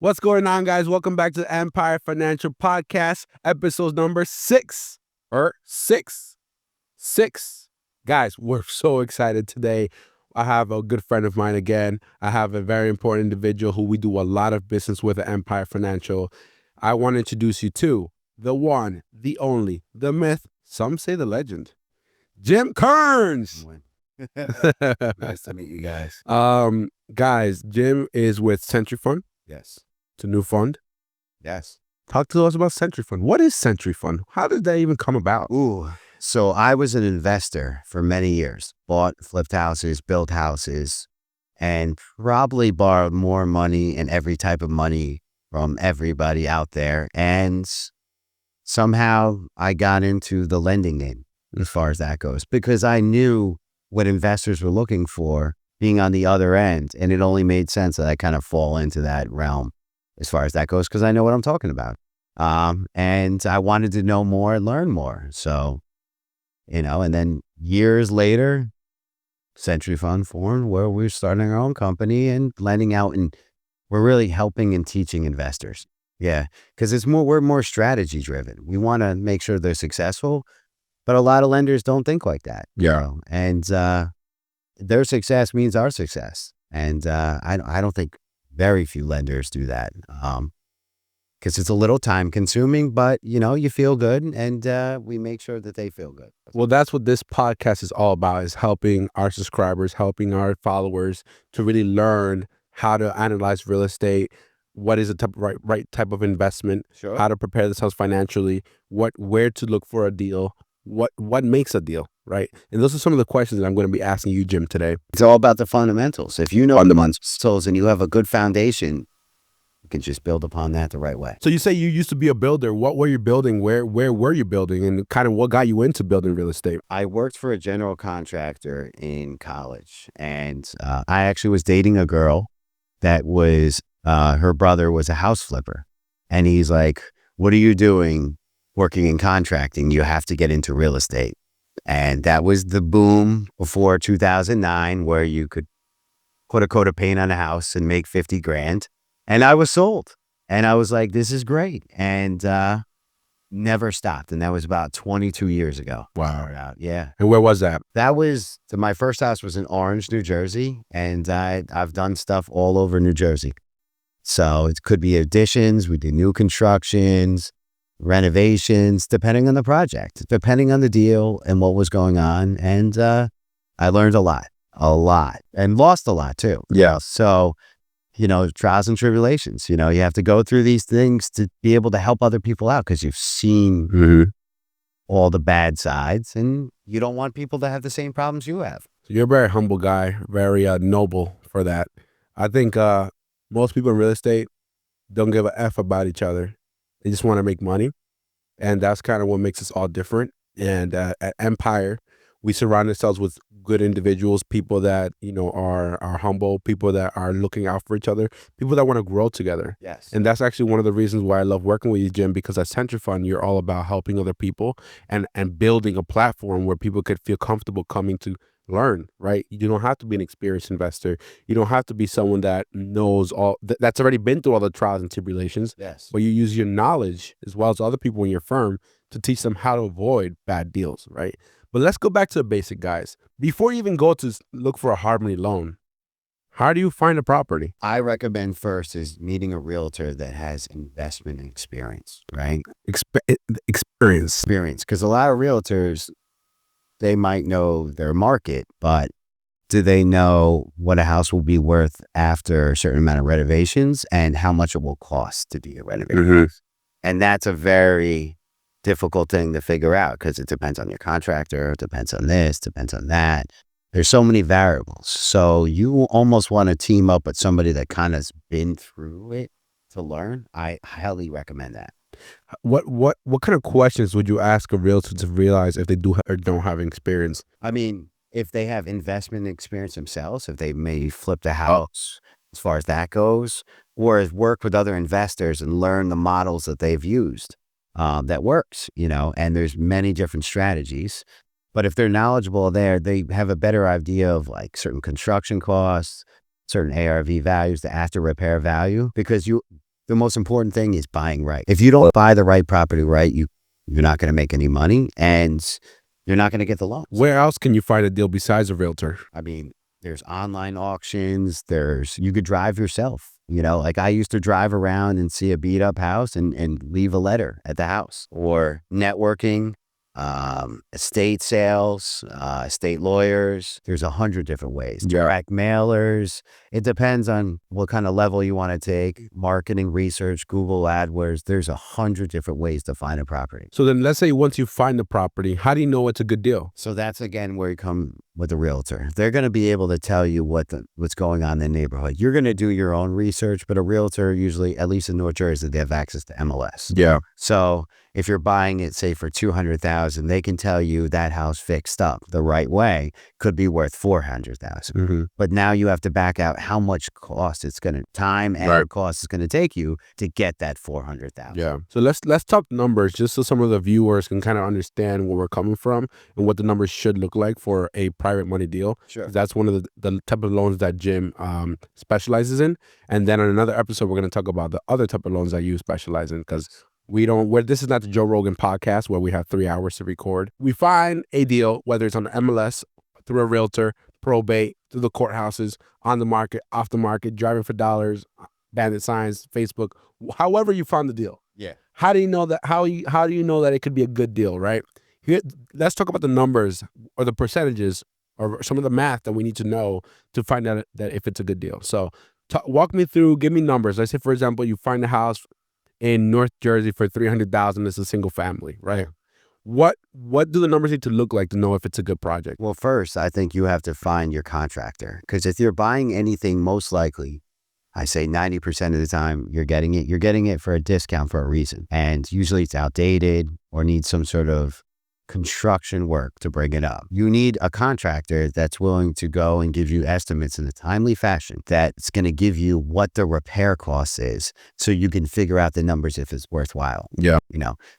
What's going on, guys? Welcome back to the MPIRE Financial Podcast, episode number 6. Six. Guys, we're so excited today. I have a good friend of mine again. I have a very important individual who we do a lot of business with at MPIRE Financial. I want to introduce you to the one, the only, the myth, some say the legend, Jim Kerns. Nice to meet you guys. Guys, Jim is with CentriFund. Yes. It's a new fund. Yes. Talk to us about CentriFund. What is CentriFund? How did that even come about? So I was an investor for many years, bought, flipped houses, built houses, and probably borrowed more money and every type of money from everybody out there. And somehow I got into the lending game as far as that goes, because I knew what investors were looking for being on the other end. And it only made sense that I kind of fall into that realm as far as that goes, because I know what I'm talking about. And I wanted to know more and learn more. So, and then years later, CentriFund formed, where we're starting our own company and lending out, and we're really helping and teaching investors. Yeah, because we're more strategy driven. We want to make sure they're successful, but a lot of lenders don't think like that. Yeah. And their success means our success. And I don't think very few lenders do that, because it's a little time consuming, but you feel good, and we make sure that they feel good. Well, that's what this podcast is all about, is helping our subscribers, helping our followers to really learn how to analyze real estate, what is the right type of investment, Sure. how to prepare themselves financially, where to look for a deal, what makes a deal, right? And those are some of the questions that I'm going to be asking you, Jim, today. It's all about the fundamentals. If you know fundamentals and you have a good foundation, you can just build upon that the right way. So you say you used to be a builder. What were you building? Where were you building? And kind of what got you into building real estate? I worked for a general contractor in college, and I actually was dating a girl that was, her brother was a house flipper. And he's like, "What are you doing working in contracting? You have to get into real estate." And that was the boom before 2009, where you could put a coat of paint on a house and make 50 grand. And I was sold. And I was like, this is great. And never stopped. And that was about 22 years ago. Wow. Yeah. And where was that? My first house was in Orange, New Jersey. And I've done stuff all over New Jersey. So it could be additions. We did new constructions, renovations, depending on the project, depending on the deal and what was going on. And I learned a lot, and lost a lot too. Yeah. So, trials and tribulations, you have to go through these things to be able to help other people out, because you've seen all the bad sides, and you don't want people to have the same problems you have. So you're a very humble guy, very noble for that. I think most people in real estate don't give a F about each other. They just want to make money. And that's kind of what makes us all different. And at MPIRE, we surround ourselves with good individuals, people that, are humble, people that are looking out for each other, people that want to grow together. Yes. And that's actually one of the reasons why I love working with you, Jim, because at CentriFund, you're all about helping other people and building a platform where people could feel comfortable coming to learn, right? You don't have to be an experienced investor. You don't have to be someone that knows that's already been through all the trials and tribulations. Yes. But you use your knowledge as well as other people in your firm to teach them how to avoid bad deals, right? But let's go back to the basic, guys. Before you even go to look for a hard money loan, how do you find a property? I recommend first is meeting a realtor that has investment experience, right? Experience. Because a lot of realtors, they might know their market, but do they know what a house will be worth after a certain amount of renovations and how much it will cost to do a renovation? And that's a very difficult thing to figure out, because it depends on your contractor, it depends on this, depends on that. There's so many variables. So you almost want to team up with somebody that kind of has been through it to learn. I highly recommend that. What kind of questions would you ask a realtor to realize if they do or don't have experience? I mean, if they have investment experience themselves, if they may flip the house, as far as that goes, or has worked with other investors and learn the models that they've used, that works, and there's many different strategies. But if they're knowledgeable there, they have a better idea of like certain construction costs, certain ARV values, the after repair value, because The most important thing is buying right. If you don't buy the right property right, you're not going to make any money and you're not going to get the loans. Where else can you find a deal besides a realtor? I mean, there's online auctions. You could drive yourself. Like I used to drive around and see a beat up house and leave a letter at the house, or networking, estate sales, estate lawyers. There's 100 different ways. Yeah. Direct mailers. It depends on what kind of level you want to take. Marketing research, Google AdWords. There's 100 different ways to find a property. So then let's say once you find the property, how do you know it's a good deal? So that's again where you come with a realtor. They're going to be able to tell you what's going on in the neighborhood. You're going to do your own research, but a realtor usually, at least in North Jersey, they have access to MLS. Yeah. So if you're buying it, say for $200,000, they can tell you that house fixed up the right way could be worth $400,000. But now you have to back out how much cost it's going to time and cost it's going to take you to get that $400,000. Yeah. So let's talk numbers just so some of the viewers can kind of understand where we're coming from and what the numbers should look like for a private money deal. Sure. That's one of the type of loans that Jim specializes in. And then on another episode, we're going to talk about the other type of loans that you specialize in, because this is not the Joe Rogan podcast where we have 3 hours to record. We find a deal, whether it's on the MLS, through a realtor, probate, through the courthouses, on the market, off the market, driving for dollars, bandit signs, Facebook, however you found the deal. Yeah. How do you know that? How do you know that it could be a good deal, right? Here, let's talk about the numbers or the percentages or some of the math that we need to know to find out that if it's a good deal. So walk me through, give me numbers. Let's say, for example, you find a house in North Jersey for $300,000. It's a single family, right? What do the numbers need to look like to know if it's a good project? Well, first, I think you have to find your contractor, because if you're buying anything, most likely, I say 90% of the time you're getting it for a discount for a reason. And usually it's outdated or needs some sort of construction work to bring it up. You need a contractor that's willing to go and give you estimates in a timely fashion that's going to give you what the repair cost is, so you can figure out the numbers if it's worthwhile. Yeah.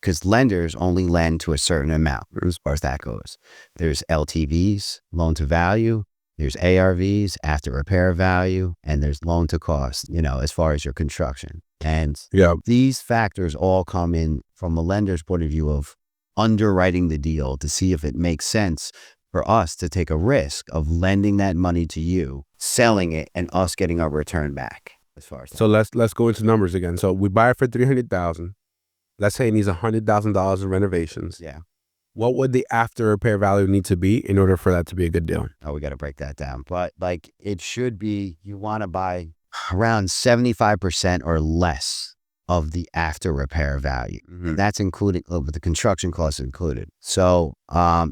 Because lenders only lend to a certain amount as far as that goes. There's LTVs, loan to value. There's ARVs, after repair value, and there's loan to cost, as far as your construction. And these factors all come in from a lender's point of view of underwriting the deal to see if it makes sense for us to take a risk of lending that money to you, selling it, and us getting our return back. As far as that. So let's go into numbers again. So we buy it for $300,000. Let's say it needs $100,000 in renovations. Yeah. What would the after repair value need to be in order for that to be a good deal? Oh, we got to break that down. But it should be, you want to buy around 75% or less of the after repair value. And that's including the construction costs included. So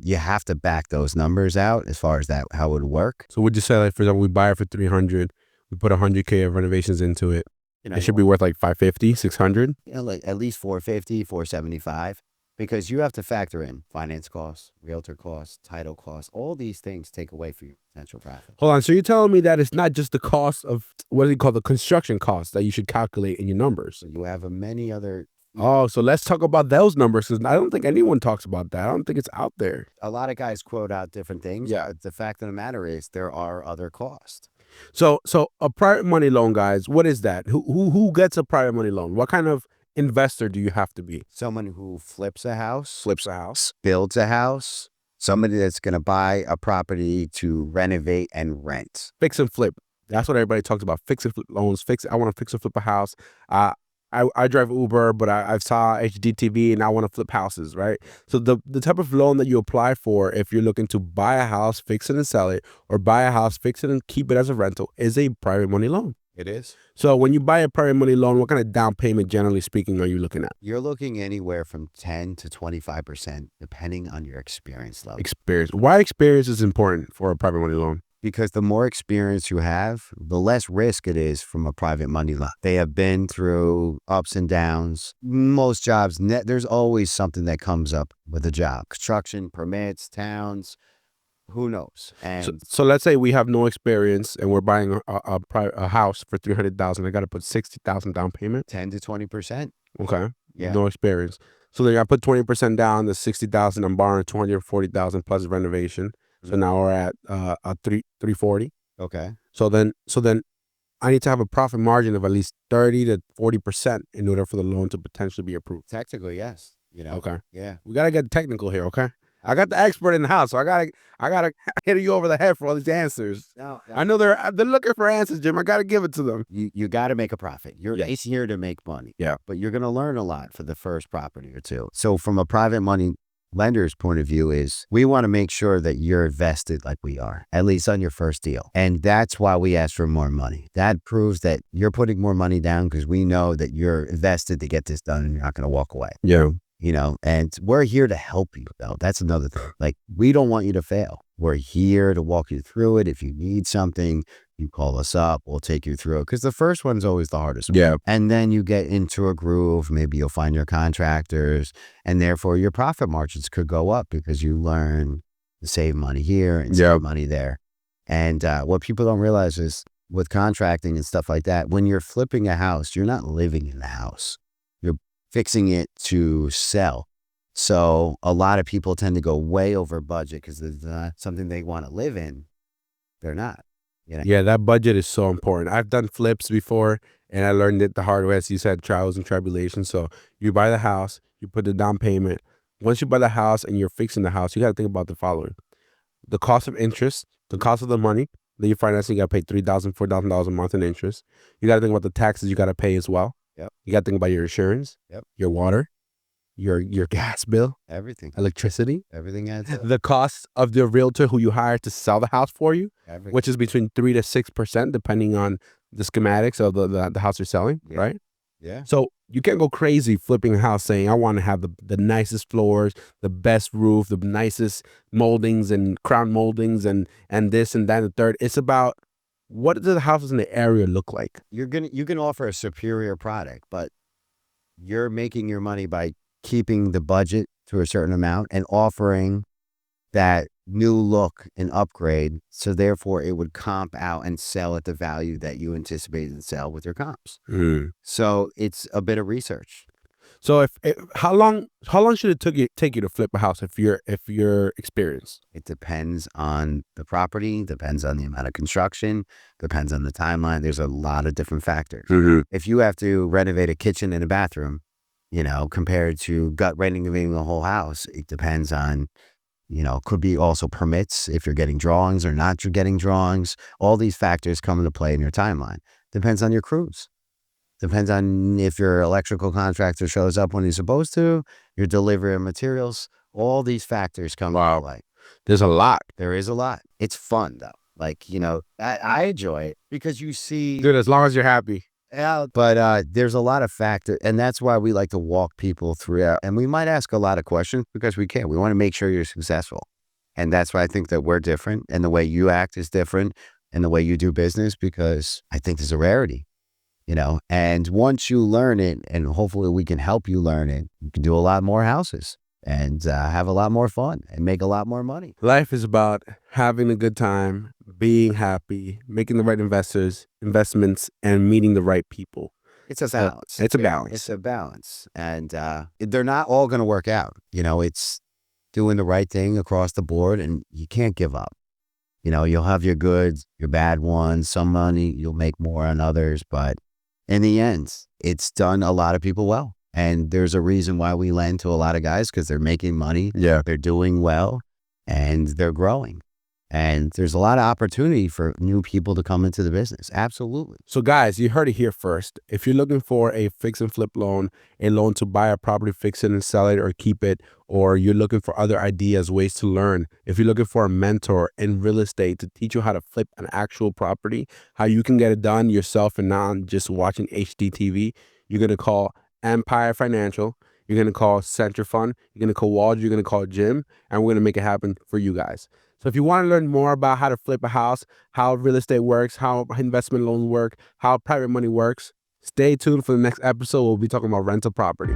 you have to back those numbers out as far as how it would work. So would you say, like, for example, we buy it for $300,000, we put $100,000 of renovations into it, it should be worth like $550,000, $600,000? Like at least $450,000, $475,000. Because you have to factor in finance costs, realtor costs, title costs. All these things take away from your potential profit. Hold on. So you're telling me that it's not just the cost of, what do you call, the construction costs that you should calculate in your numbers? So you have many other. Oh, so let's talk about those numbers, because I don't think anyone talks about that. I don't think it's out there. A lot of guys quote out different things. Yeah. But the fact of the matter is there are other costs. So a private money loan, guys, what is that? Who gets a private money loan? What kind of investor do you have to be? Someone who flips a house, builds a house, somebody that's going to buy a property to renovate and rent. Fix and flip. That's what everybody talks about. Fix and flip loans. I want to fix and flip a house. I drive Uber, but I saw HGTV and I want to flip houses, right? So the type of loan that you apply for if you're looking to buy a house, fix it and sell it, or buy a house, fix it and keep it as a rental, is a private money loan. It is. So when you buy a private money loan, what kind of down payment, generally speaking, are you looking at? You're looking anywhere from 10 to 25%, depending on your experience level. Experience. Why experience is important for a private money loan? Because the more experience you have, the less risk it is from a private money loan. They have been through ups and downs. Most jobs, there's always something that comes up with a job. Construction, permits, towns. Who knows? And so let's say we have no experience and we're buying a house for $300,000. I got to put $60,000 down payment. 10 to 20%. Okay. Yeah. No experience. So then I put 20% down. The $60,000. I'm borrowing $240,000 plus renovation. So now we're at $340. Okay. So then I need to have a profit margin of at least 30 to 40% in order for the loan to potentially be approved. Technically, yes. Okay. Yeah. We gotta get technical here, okay? I got the expert in the house, so I gotta hit you over the head for all these answers. No, I know they're looking for answers, Jim. I gotta give it to them. you got to make a profit. It's here to make money. Yeah. But you're going to learn a lot for the first property or two. So from a private money lender's point of view is we want to make sure that you're invested like we are, at least on your first deal. And that's why we ask for more money. That proves that you're putting more money down because we know that you're invested to get this done and you're not going to walk away. Yeah. And we're here to help you, though. That's another thing. Like, we don't want you to fail. We're here to walk you through it. If you need something, you call us up. We'll take you through it. Because the first one's always the hardest one. Yeah. And then you get into a groove. Maybe you'll find your contractors. And therefore, your profit margins could go up because you learn to save money here and save money there. And what people don't realize is with contracting and stuff like that, when you're flipping a house, you're not living in the house. You're fixing it to sell. So a lot of people tend to go way over budget because it's not something they want to live in. They're not. Yeah, that budget is so important. I've done flips before and I learned it the hard way. As you said, trials and tribulations. So you buy the house, you put the down payment. Once you buy the house and you're fixing the house, you got to think about the following: the cost of interest, the cost of the money that you're financing. You got to pay $3,000, $4,000 a month in interest. You got to think about the taxes you got to pay as well. Yep. You got to think about your insurance, your water, your gas bill, everything, electricity, everything adds up. the cost of the realtor who you hire to sell the house for you, which is between 3 to 6%, depending on the schematics of the house you're selling, right? Yeah. So you can't go crazy flipping a house saying, I want to have the nicest floors, the best roof, the nicest moldings and crown moldings and this and that and the third. It's about, what do the houses in the area look like? You can offer a superior product, but you're making your money by keeping the budget to a certain amount and offering that new look and upgrade. So therefore it would comp out and sell at the value that you anticipated to sell with your comps. So it's a bit of research. So how long should it take you to flip a house if you're experienced? It depends on the property, depends on the amount of construction, depends on the timeline. There's a lot of different factors. If you have to renovate a kitchen and a bathroom, compared to renovating the whole house, it depends on, could be also permits if you're getting drawings or not you're getting drawings. All these factors come into play in your timeline. Depends on your crews. Depends on if your electrical contractor shows up when he's supposed to, your delivery of materials. All these factors come into play. There's a lot. There is a lot. It's fun, though. Like, I enjoy it because you see. Dude, as long as you're happy. Yeah, but there's a lot of factors, and that's why we like to walk people through it. And we might ask a lot of questions because we can. We want to make sure you're successful. And that's why I think that we're different, and the way you act is different, and the way you do business, because I think there's a rarity. And once you learn it, and hopefully we can help you learn it, you can do a lot more houses and have a lot more fun and make a lot more money. Life is about having a good time, being happy, making the right investments, and meeting the right people. It's a balance. It's a balance. It's a balance. And they're not all going to work out. It's doing the right thing across the board, and you can't give up. You'll have your good, your bad ones. Some money you'll make more on others, but in the end, it's done a lot of people well. And there's a reason why we lend to a lot of guys, because they're making money. Yeah. They're doing well and they're growing. And there's a lot of opportunity for new people to come into the business. Absolutely. So guys, you heard it here first. If you're looking for a fix and flip loan, a loan to buy a property, fix it and sell it or keep it, or you're looking for other ideas, ways to learn, if you're looking for a mentor in real estate to teach you how to flip an actual property, how you can get it done yourself and not just watching HDTV, you're going to call MPIRE Financial. You're going to call CentriFund. You're going to call Waldry. You're going to call Jim, and we're going to make it happen for you guys. So if you want to learn more about how to flip a house, how real estate works, how investment loans work, how private money works, stay tuned for the next episode. We'll be talking about rental property.